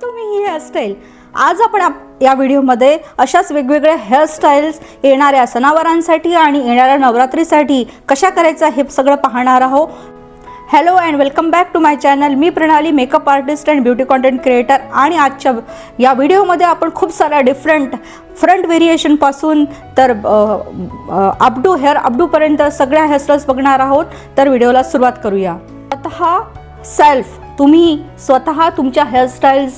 तुम्ही ही हेअरस्टाईल आज आपण या व्हिडिओमध्ये अशाच वेगवेगळ्या हेअरस्टाईल्स येणाऱ्या सणावारांसाठी आणि येणाऱ्या नवरात्रीसाठी कशा करायचं हे सगळं पाहणार आहोत। Hello and welcome back to my channel. मी Pranali, makeup artist and beauty content creator. आणि आजच्या या व्हिडिओमध्ये आपण खूप साऱ्या डिफरंट फ्रंट व्हेरिएशन पासून तर अपडू हेअर अपडूपर्यंत सगळ्या हेअरस्टाईल्स बघणार आहोत। तर व्हिडिओला सुरुवात करूया। तुम्ही स्वतः तुमच्या हेअरस्टाईल्स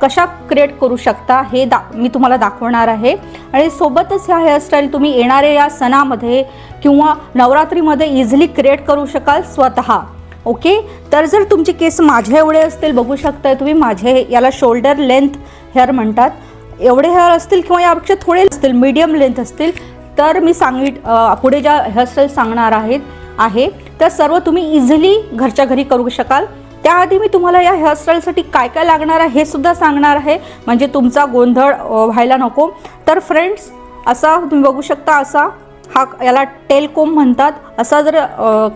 कशा क्रिएट करू शकता हे मी तुम्हाला दाखवणार आहे। आणि सोबतच ह्या हेअरस्टाईल तुम्ही येणाऱ्या या सणामध्ये किंवा नवरात्रीमध्ये इझिली क्रिएट करू शकाल स्वतः। ओके, तर जर तुमचे केस माझ्या एवढे असतील, बघू शकता तुम्ही, माझे याला शोल्डर लेंथ हेअर म्हणतात, एवढे हेअर असतील किंवा यापेक्षा थोडे असतील, मीडियम लेंथ असतील, तर मी पुढे ज्या हेअरस्टाईल सांगणार आहे तर सर्व तुम्ही इझिली घरच्या घरी करू शकाल। त्याआधी मी तुम्हाला या हेअरस्टाईलसाठी काय काय लागणार आहे हे सुद्धा सांगणार आहे, म्हणजे तुमचा गोंधळ व्हायला नको। तर फ्रेंड्स, असा तुम्ही बघू शकता, असा याला टेल कोम म्हणतात। असा जर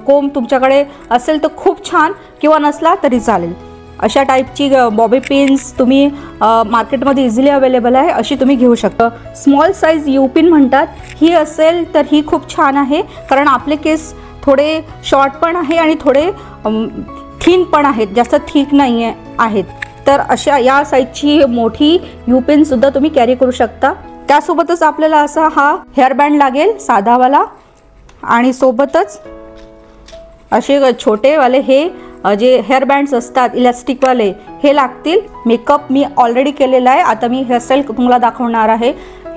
कोम तुमच्याकडे असेल तर खूप छान, किंवा नसला तरी चालेल। अशा टाईपची बॉबी पिन्स तुम्ही मार्केटमध्ये इझिली अवेलेबल आहे, अशी तुम्ही घेऊ शकता। स्मॉल साईज यू पिन म्हणतात, ही असेल तर ही खूप छान आहे, कारण आपले केस थोडे शॉर्ट पण आहे आणि थोडे थिन पण आहेत, जास्त थिक नाही आहेत। तर अशा या साईजची मोठी यू पिन सुद्धा तुम्ही कॅरी करू शकता। त्यासोबतच आपल्याला असा हा हेअर बँड लागेल साधावाला, आणि सोबतच असे छोटेवाले हे जे हेअर बँड्स असतात इलास्टिकवाले हे लागतील। मेकअप मी ऑलरेडी केलेला आहे, आता मी हेअरस्टाईल तुम्हाला दाखवणार आहे।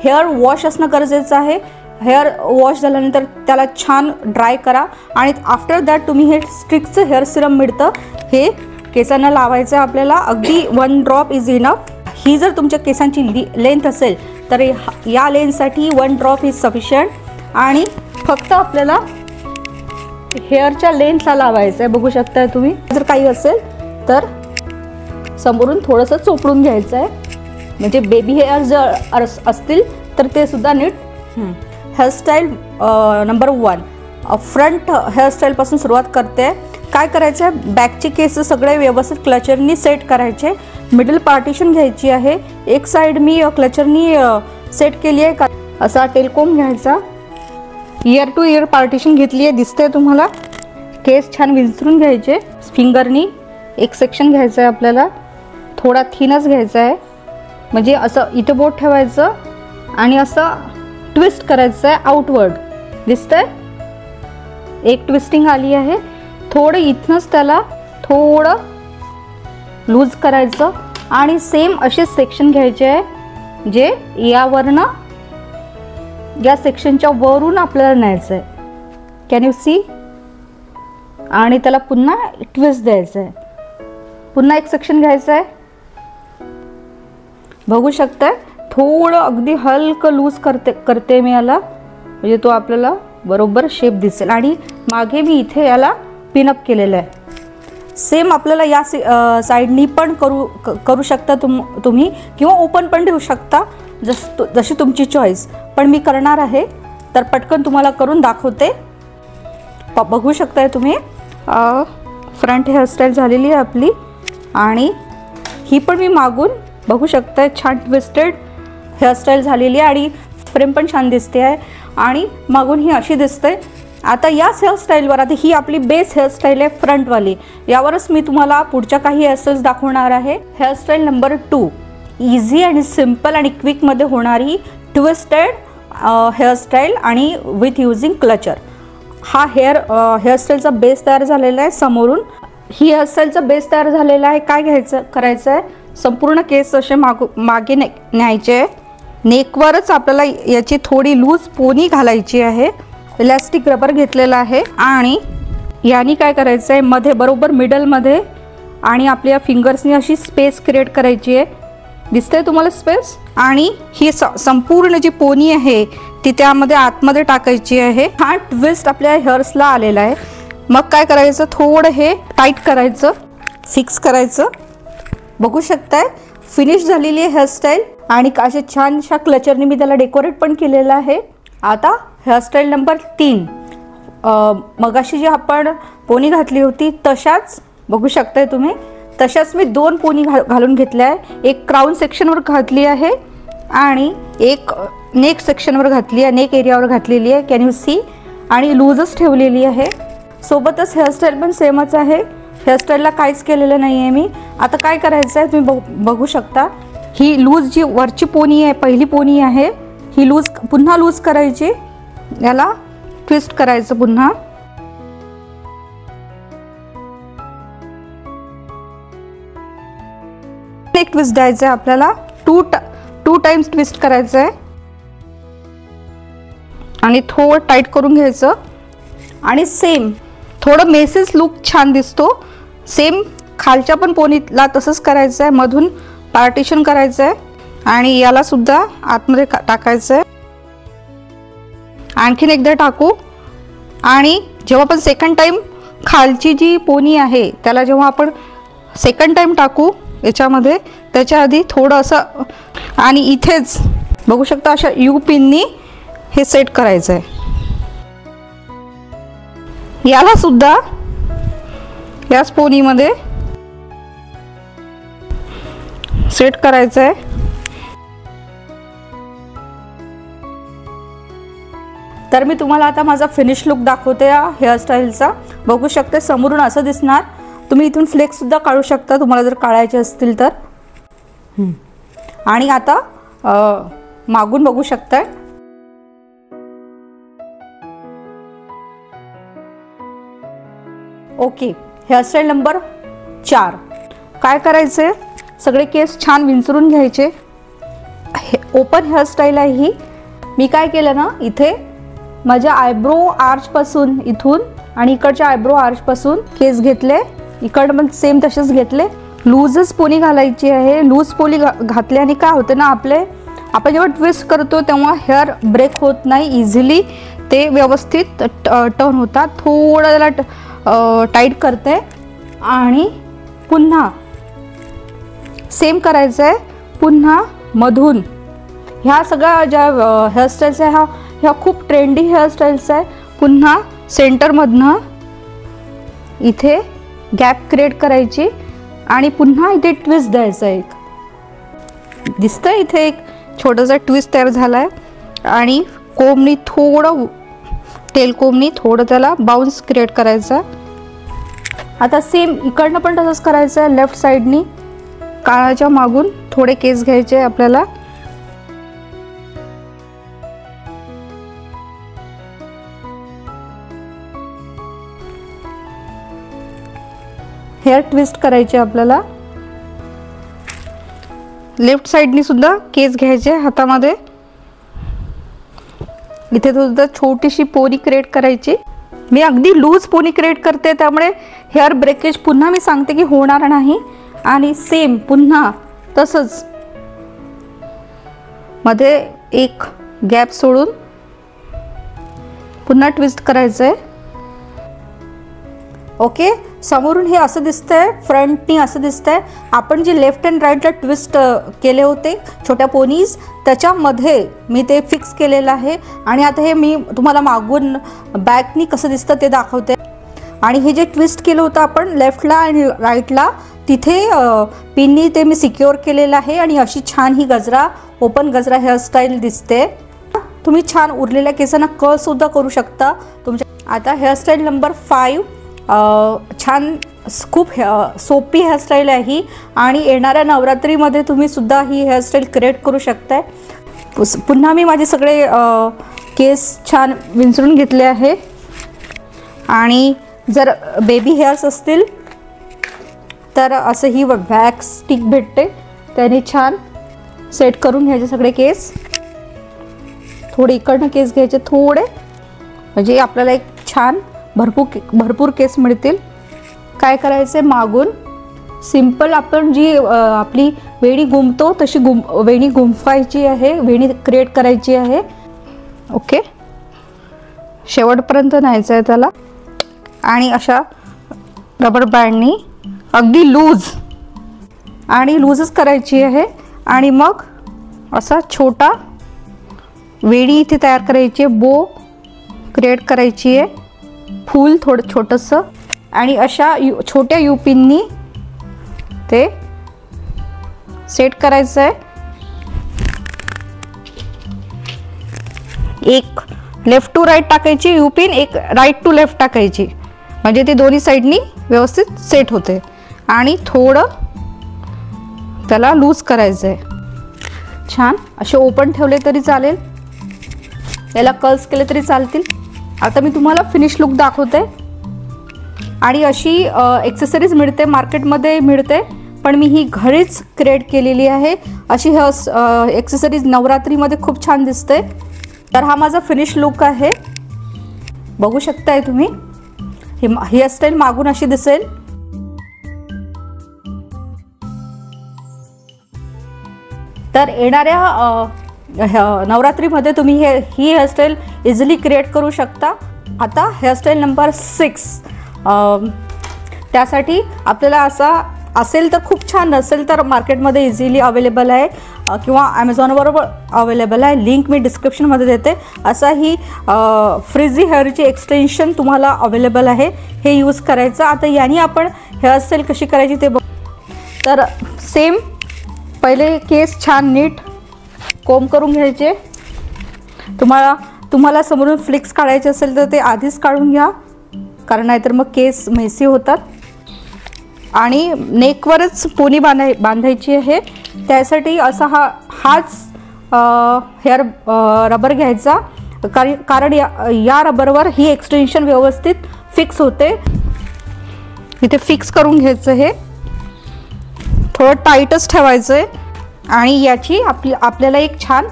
हेअर वॉश असणं गरजेचं आहे। हेअर वॉश झाल्यानंतर त्याला छान ड्राय करा, आणि आफ्टर दॅट तुम्ही हे स्ट्रिक्टचं हेअर सिरम मिळतं, हे केसांना लावायचं आहे आपल्याला। अगदी 1 ड्रॉप इज इनफ। ही जर तुमच्या केसांची लेंथ असेल तर या लेंथसाठी 1 ड्रॉप इज सफिशियंट, आणि फक्त आपल्याला हेअरच्या लेंथला लावायचं आहे। बघू शकता तुम्ही, जर काही असेल तर समोरून थोडंसं चोपडून घ्यायचं आहे, म्हणजे बेबी हेअर जर असतील तर ते सुद्धा नीट। हेअरस्टाईल नंबर 1 फ्रंट हेअरस्टाईलपासून सुरुवात करते। काय करायचं आहे, बॅकचे केस सगळे व्यवस्थित क्लचरनी सेट करायचे। मिडल पार्टिशन घ्यायची आहे। एक साईड मी क्लचरनी सेट केली आहे, असा टेलकोम घ्यायचा। इयर टू इयर पार्टिशन घेतली आहे, दिसते तुम्हाला। केस छान विंचरून घ्यायचे फिंगरनी। एक सेक्शन घ्यायचं आहे आपल्याला, थोडा थिनच घ्यायचा आहे, म्हणजे असं इथं बोट ठेवायचं आणि असं ट्विस्ट करायचं आहे आउटवर्ड, दिसतंय। एक ट्विस्टिंग आली आहे, थोडं इथनच त्याला थोडं लूज करायचं, आणि सेम असे सेक्शन घ्यायचे आहे जे यावरनं या सेक्शनच्या वरून आपल्याला न्यायचं आहे। Can you see? आणि त्याला पुन्हा ट्विस्ट द्यायचं आहे, पुन्हा एक सेक्शन घ्यायचं आहे। बघू शकताय, थोडं अगदी हलकं लूज करते मी याला, म्हणजे तो आपल्याला बरोबर शेप दिसेल। आणि मागे मी इथे याला पिनअप केलेलं आहे। सेम आपल्याला या साईडनी पण करू शकता तुम्ही, किंवा ओपन पण ठेवू शकता, जशी तुमची चॉईस। पण मी करणार आहे तर पटकन तुम्हाला करून दाखवते। बघू शकताय तुम्ही, फ्रंट हेअरस्टाईल झालेली आहे आपली, आणि ही पण मी मागून बघू शकताय छान ट्विस्टेड हेअरस्टाईल झालेली आहे, आणि फ्रेम पण छान दिसते आहे, आणि मागून ही अशी दिसते। आता याच हेअरस्टाईलवर, आता ही आपली बेस हेअरस्टाईल आहे फ्रंटवाली, यावरच मी तुम्हाला पुढच्या काही हेअरस्टाईल्स दाखवणार आहे। हेअरस्टाईल नंबर 2 इझी आणि सिम्पल आणि क्विकमध्ये होणारी ट्विस्टेड हेअरस्टाईल, आणि विथ युझिंग क्लचर। हा हेअरस्टाईलचा बेस तयार झालेला आहे समोरून। ही हेअरस्टाईलचा बेस तयार झालेला आहे। काय करायचं आहे, संपूर्ण केस असे मागे न्यायचे आहे। नेकवरच आपल्याला याची थोडी लूज पोनी घालायची आहे। इलास्टिक रबर घेतलेला आहे, आणि यानी काय करायचं आहे, मध्ये बरोबर मिडलमध्ये आणि आपल्या फिंगर्सनी अशी स्पेस क्रिएट करायची आहे, दिसतंय तुम्हाला स्पेस। आणि ही संपूर्ण जी पोनी आहे ती त्यामध्ये आतमध्ये टाकायची आहे। हा ट्विस्ट आपल्या हेअर्सला आलेला आहे। मग काय करायचं, थोडं हे टाईट करायचं, फिक्स करायचं। बघू शकताय फिनिश झालेली आहे हेअरस्टाईल, आणि अशा छानशा क्लचरनी मी त्याला डेकोरेट पण केलेलं आहे। आता हेअरस्टाईल नंबर 3 मगाशी जी आपण पोनी घातली होती तशाच बघू शकताय तुम्ही, तशाच मी 2 पोनी घालून घेतल्या आहे. एक क्राऊन सेक्शनवर घातली आहे आणि एक नेक सेक्शनवर घातली आहे, नेक एरियावर घातलेली आहे. Can you see? आणि लूजच ठेवलेली आहे. सोबतच हेअरस्टाईल पण सेमच आहे. हेअरस्टाईलला काहीच केलेलं नाही आहे मी. आता काय करायचं आहे तुम्ही बघू शकता. ही लूज जी वरची पोनी आहे, पहिली पोनी आहे, ही लूज पुन्हा लूज करायची. याला ट्विस्ट करायचं पुन्हा. एक ट्विस्ट द्यायचं आहे आपल्याला. टू टाइम्स ट्विस्ट करायचं आहे आणि थोडं टाईट करून घ्यायचं. आणि सेम थोडं मेसेस लुक छान दिसतो. सेम खालच्या पण पोनीला तसंच करायचं आहे. मधून पार्टिशन करायचं आहे आणि याला सुद्धा आतमध्ये टाकायचं आहे. आणखीन एकदा टाकू. आणि जेव्हा आपण सेकंड टाइम खालची जी पोनी आहे त्याला जेव्हा आपण सेकंड टाइम टाकू याच्यामध्ये, त्याच्या आधी थोडं असं आणि इथेच बघू शकता अशा यू पिननी हे सेट करायचं आहे. याला सुद्धा याच पोनीमध्ये सेट करायचं आहे. तर मी तुम्हाला आता माझा फिनिश लुक दाखवते या हेअरस्टाईलचा. बघू शकते समोरून असं दिसणार. तुम्ही इथून फ्लेक्स सुद्धा काढू शकता तुम्हाला जर काढायचे असतील तर. आणि आता मागून बघू शकताय. Okay, hairstyle number 4. काय करायचे, सगळे केस छान विंचरून घ्यायचे. ओपन हेअरस्टाईल आहे ही. मी काय केलं ना, इथे माझ्या आयब्रो आर्चपासून इथून आणि इकडच्या आयब्रो आर्चपासून केस घेतले. इकडं पण सेम तसेच घेतले. लूजच पोनी घालायची आहे. लूज पोनी घातल्याने काय होतं ना, आपण जेव्हा ट्विस्ट करतो तेव्हा हेअर ब्रेक होत नाही इझिली. ते व्यवस्थित टर्न होतात. थोडं त्याला टाईट करते आणि पुन्हा सेम करायचं आहे. पुन्हा मधून ह्या सगळ्या ज्या हेअरस्टाईल्स आहे ह्या खूप ट्रेंडी हेअरस्टाईल्स आहे. पुन्हा सेंटरमधनं इथे गॅप क्रिएट करायची आणि पुन्हा इथे ट्विस्ट द्यायचा. एक दिसतंय इथे एक छोटासा ट्विस्ट तयार झाला आहे. आणि कोमनी थोडं टेल कोमनी थोडं त्याला बाउन्स क्रिएट करायचा. आता सेम इकडनं पण तसंच करायचं आहे. लेफ्ट साईडनी कानाच्या मागून थोडे केस घ्यायचे आपल्याला. हेअर ट्विस्ट करायचे आपल्याला. लेफ्ट साईडनी सुद्धा केस घ्यायचे हातामध्ये. इथे सुद्धा छोटीशी पोनी क्रिएट करायची. मी अगदी लूज पोनी क्रिएट करते त्यामुळे हेअर ब्रेकेज पुन्हा मी सांगते की होणार नाही. आणि सेम पुन्हा तसंच मध्ये एक गॅप सोडून पुन्हा ट्विस्ट करायचं आहे. ओके, समोरून हे असं दिसतंय, फ्रंटनी असं दिसतंय. आपण जे लेफ्ट अँड राईटला ट्विस्ट केले होते छोट्या पोनीज त्याच्यामध्ये मी ते फिक्स केलेलं आहे. आणि आता हे मी तुम्हाला मागून बॅकनी कसं दिसतं ते दाखवते. आणि हे जे ट्विस्ट केलं होतं आपण लेफ्टला आणि राईटला तिथे पिननी ते मी सिक्युअर केलेलं आहे. आणि अशी छान ही गजरा ओपन गजरा हेअरस्टाईल दिसते. तुम्ही छान उरलेल्या केसांना कर्ल सुद्धा करू शकता तुमच्या. आता हेअरस्टाईल नंबर 5. छान खूप सोपी हेअरस्टाईल आहे ही. आणि येणाऱ्या नवरात्रीमध्ये तुम्ही सुद्धा ही हेअरस्टाईल क्रिएट करू शकताय. पुन्हा मी माझे सगळे केस छान विंचरून घेतले आहे. आणि जर बेबी हेअर्स असतील तर असं ही वॅक्स स्टिक भेटते त्याने छान सेट करून घ्यायचे सगळे केस. थोडे इकडनं केस घ्यायचे थोडे, म्हणजे आपल्याला एक छान भरपूर केस मिळतील. काय करायचे, मागून सिंपल आपण जी आपली वेणी गुंफतो तशी वेणी गुंफायची आहे. वेणी क्रिएट करायची आहे. ओके, शेवटपर्यंत न्यायचं आहे त्याला. आणि अशा रबर बँडनी अगदी लूज आणि लूजच करायची आहे. आणि मग असा छोटा वेणी इथे तयार करायची आहे. बो क्रिएट करायची आहे. फूल थोडं छोटंसं. आणि अशा छोट्या युपिननी ते सेट करायचं आहे. एक लेफ्ट टू राईट टाकायची यू पिन, एक राईट टू लेफ्ट टाकायची, म्हणजे ती दोन्ही साईडनी व्यवस्थित सेट होते. आणि थोडं त्याला लूज करायचं आहे. छान असे ओपन ठेवले तरी चालेल, याला कर्ल्स केले तरी चालतील. आता मी तुम्हाला फिनिश लुक दाखवते. आणि अशी एक्सेसरीज मिळते, मार्केटमध्ये मिळते, पण मी ही घरीच क्रिएट केलेली आहे. अशी एक्सेसरीज नवरात्रीमध्ये खूप छान दिसते. तर हा माझा फिनिश लुक आहे, बघू शकताय तुम्ही. ही हेअरस्टाईल मागून अशी दिसेल. तर येणाऱ्या नवरात्रीमध्ये तुम्ही ही हेअरस्टाईल इझिली क्रिएट करू शकता. आता हेअरस्टाईल नंबर 6. त्यासाठी आपल्याला असा असेल तर खूप छान, नसेल तर मार्केटमध्ये इझिली अवेलेबल आहे किंवा ॲमेझॉनवर अवेलेबल आहे. लिंक मी डिस्क्रिप्शनमध्ये देते. असा ही फ्रिझी हेअरची एक्सटेन्शन तुम्हाला अवेलेबल आहे, हे यूज करायचं. आता याने आपण हेअरस्टाईल कशी करायची ते तर सेम पहिले केस छान नीट कोंब करून घ्यायचे. तुम्हाला समोरून फ्लिक्स काढायचे असेल तर ते आधीच काढून घ्या, कारण नाहीतर मग केस मेसी होतात. आणि नेकवरच पोनी बांधायची आहे. त्यासाठी असा हाच हेअर रबर घ्यायचा, कारण या रबरवर ही एक्सटेन्शन व्यवस्थित फिक्स होते. इथे फिक्स करून घ्यायचं. हे थोडं टाईटच ठेवायचं आहे. आणि याची आपल्याला एक छान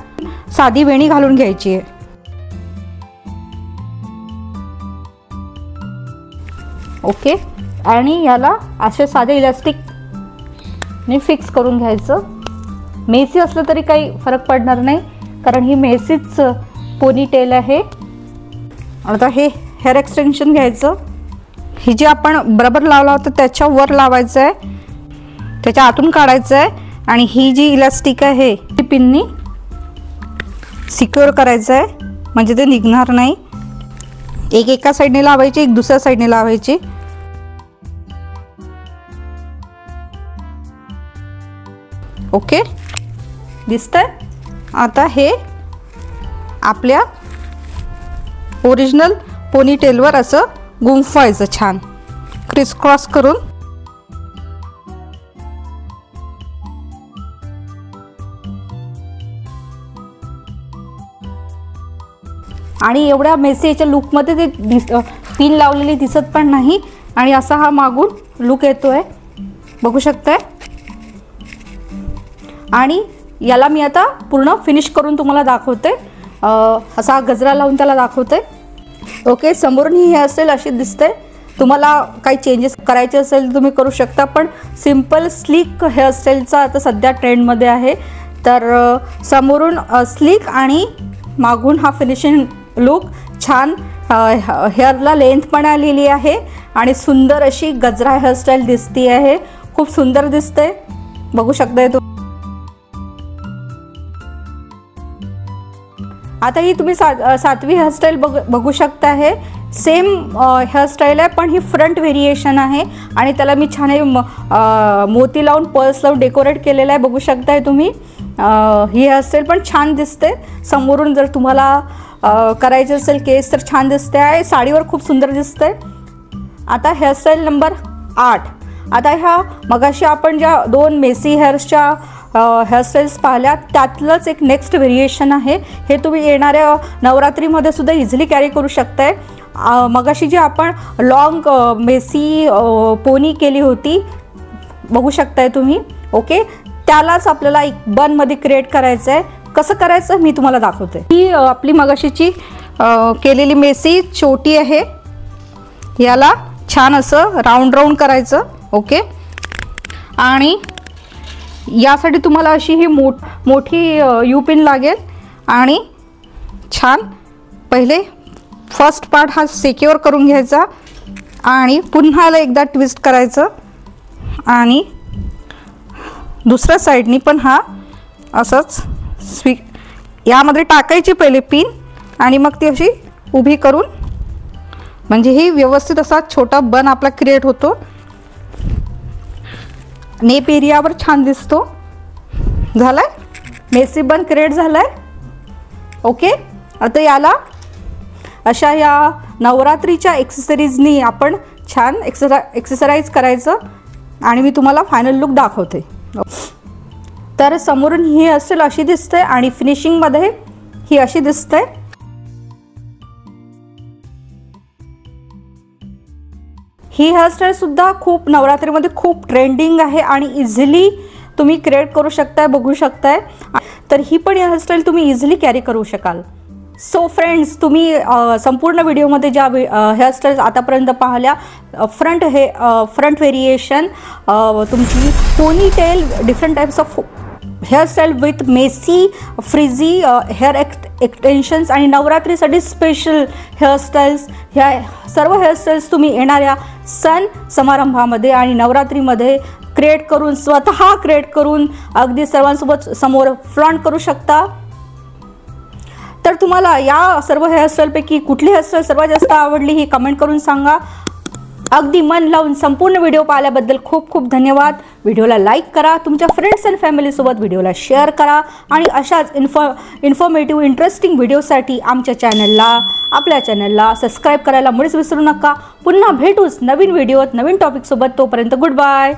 साधी वेणी घालून घ्यायची आहे. ओके. आणि याला असे साधे इलास्टिकने फिक्स करून घ्यायचं. मेसी असलं तरी काही फरक पडणार नाही, कारण ही मेसीच पोनी टेल आहे. आता हे हेअर एक्सटेन्शन घ्यायचं. ही जी आपण रबर लावला होता त्याच्यावर लावायचं आहे, त्याच्या आतून काढायचं आहे. आणि ही जी इलास्टिक आहे ती पिननी सिक्युअर करायचं आहे, म्हणजे ते निघणार नाही. एक एका साईडने लावायची, एक दुसऱ्या साईडने लावायची. ओके, दिसतंय. आता हे आपल्या ओरिजिनल पोनीटेलवर असं गुंफवायचं छान क्रिस क्रॉस करून. आणि एवढ्या मेसी याच्या लुकमध्ये ते पिन लावलेली दिसत पण नाही. आणि असा हा मागून लुक येतोय, बघू शकताय. आणि याला मी आता पूर्ण फिनिश करून तुम्हाला दाखवते. असा गजरा लावून त्याला दाखवते. ओके, समोरून ही हेअरस्टाईल अशी दिसते. तुम्हाला काही चेंजेस करायचे असेल तर तुम्ही करू शकता, पण सिम्पल स्लीक हेअरस्टाईलचा आता सध्या ट्रेंडमध्ये आहे. तर समोरून स्लीक आणि मागून हा फिनिशिंग लुक छान. हेअरला लेंथ पण आलेली आहे आणि सुंदर अशी गजरा हेअरस्टाईल दिसती आहे. खूप सुंदर दिसते, बघू शकताय तुम्ही. आता ही तुम्ही 7वी हेअरस्टाईल बघू शकता. आहे सेम हेअरस्टाईल आहे, पण ही फ्रंट व्हेरिएशन आहे. आणि त्याला मी छान मोती लावून पर्ल्स लावून डेकोरेट केलेलं आहे, बघू शकताय तुम्ही. ही हेअरस्टाईल पण छान दिसते. समोरून जर तुम्हाला करायचे असेल केस तर छान दिसते आहे. साडीवर खूप सुंदर दिसते. आता हेअरस्टाईल नंबर 8. आता ह्या मगाशी आपण ज्या 2 मेसी हेअर्सच्या हेअरस्टाईल्स पाहिल्या त्यातलंच एक नेक्स्ट व्हेरिएशन आहे. हे तुम्ही येणाऱ्या नवरात्रीमध्ये सुद्धा इझिली कॅरी करू शकताय. मगाशी जी आपण लॉंग मेसी पोनी केली होती, बघू शकताय तुम्ही. ओके, त्यालाच आपल्याला एक बनमध्ये क्रिएट करायचं आहे. कसं करायचं मी तुम्हाला दाखवते. ही आपली मगाशीची केलेली मेसी छोटी आहे. याला छान असं राऊंड करायचं. ओके, आणि यासाठी तुम्हाला अशी ही मोठी यू पिन लागेल. आणि छान पहिले फर्स्ट पार्ट हा सिक्युअर करून घ्यायचा आणि पुन्हा एकदा ट्विस्ट करायचं. आणि दुसऱ्या साईडनी पण हा असंच यामध्ये टाकायची पहिले पिन आणि मग ती अशी उभी करून, म्हणजे ही व्यवस्थित असा छोटा बन आपला क्रिएट होतो. नेप एरियावर छान दिसतो. झालाय, मेसी बन क्रिएट झालाय. ओके, आता याला अशा या नवरात्रीच्या एक्सेसरीजनी आपण छान एक्सेसराईज करायचं आणि मी तुम्हाला फायनल लुक दाखवते. तर समोरून ही हेअरस्टाईल अशी दिसते आणि फिनिशिंगमध्ये ही अशी दिसते. ही हेअरस्टाईल सुद्धा खूप नवरात्रीमध्ये खूप ट्रेंडिंग आहे आणि इझिली तुम्ही क्रिएट करू शकताय, बघू शकताय. तर ही पण हेअरस्टाईल तुम्ही इझिली कॅरी करू शकाल. सो फ्रेंड्स, तुम्ही संपूर्ण व्हिडिओमध्ये ज्या हेअरस्टाईल्स आतापर्यंत पाहिल्या, फ्रंट व्हेरिएशन, तुमची ponytail, different types of hairstyle with messy frizzy hair extensions आणि नवरात्रीसाठी स्पेशल हेअरस्टाईल्स, ह्या सर्व हेअरस्टाईल्स तुम्ही येणाऱ्या सण समारंभामध्ये आणि नवरात्रीमध्ये स्वतः क्रिएट करून अगदी सर्वांसोबत समोर फ्लॉन्ट करू शकता. तर तुम्हाला या सर्व हेअरस्टाईलपैकी कुठली हेअरस्टाईल सर्वात जास्त आवडली ही कमेंट करून सांगा. अगदी मन लावून संपूर्ण व्हिडिओ पाहिल्याबद्दल खूप खूप धन्यवाद. व्हिडिओला लाईक करा, तुमच्या फ्रेंड्स अँड फॅमिलीसोबत व्हिडिओला शेअर करा आणि अशाच इन्फॉर्मेटिव्ह इंटरेस्टिंग व्हिडिओसाठी आपल्या चॅनलला सबस्क्राईब करायला मुळीच विसरू नका. पुन्हा भेटूच नवीन व्हिडिओत नवीन टॉपिकसोबत. तोपर्यंत गुड बाय.